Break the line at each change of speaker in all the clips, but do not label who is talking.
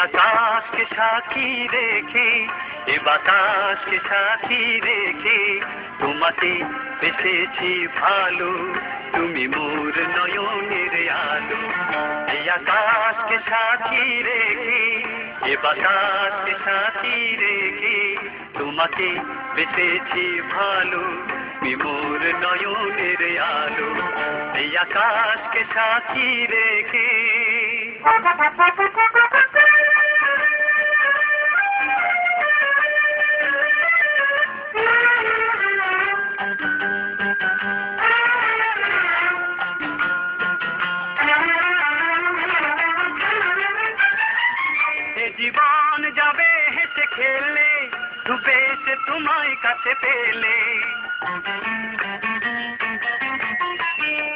आकाश के साथी रेखे ए बातास के साथी रेखे তোমাকে বেঁচেছি ভালো তুমি মোর নয়নের আলো এই আকাশকে সাথী রেখে এ বাতাসকে সাথী রেখে তোমাকে বেঁচেছি ভালো তুমি মোর নয়নের আলো এই আকাশকে সাথী রেখে জীবন যাবে হেসে খেলে ডুবে সে তোমায় কাছে পেলে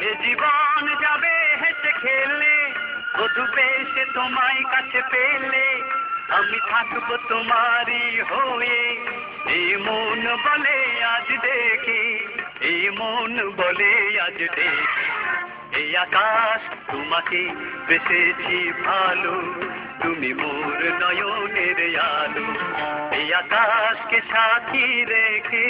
এ জীবন যাবে হেসে খেলে ও ডুবে সে তোমায় কাছে পেলে আমি থাকবো তোমারই হয়ে এই মন বলে আজ দেখি এই মন বলে আজ দেখি এই আকাশ তোমাকে বেঁচেছি ভালো তুমি মোর নয়নের আলো এই আকাশকে সাথী রেখে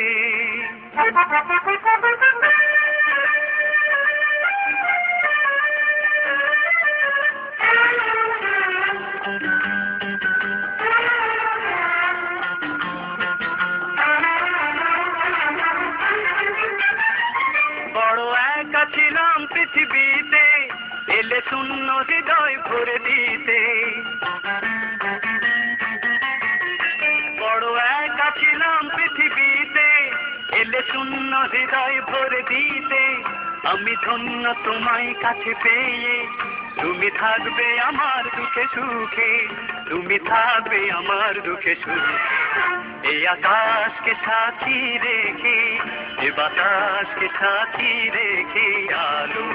বড় একা ছিলাম পৃথিবীতে এলে শূন্য হৃদয় ভরে দিতে বড় একা ছিলাম পৃথিবীতে এলে শূন্য হৃদয় ভরে দিতে আমি ধন্য তোমায় কাছে পেয়ে তুমি থাকবে আমার দুঃখে সুখে তুমি থাকবে আমার দুঃখে সুখে এই আকাশকে সাথী রেখে এ বাতাসকে সাথী রেখে আলো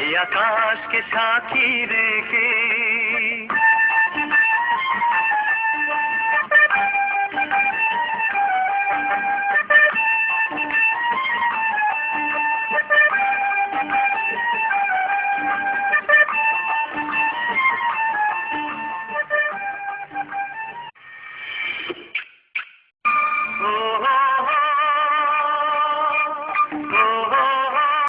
এই আকাশকে সাথী রেখে